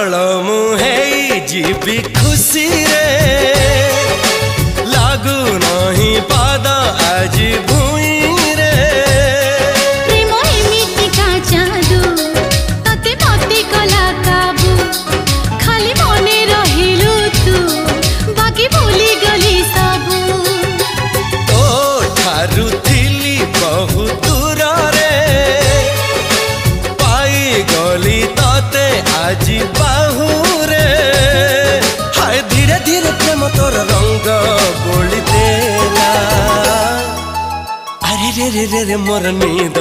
पागल मुहे जीवी खुशी रे लागू नहीं पाद आज भूई रे प्रेम एमिति का जादू तते मते कला काबू खाली मने रहिलु तू बाकी भूली गली सबू तो ठारू थिली बहु दूर रे पाई गली तते आज बाहू रे हाय धीरे धीरे प्रेम तोर रंग बोली देला अरे रे रे रे रे मोर नींद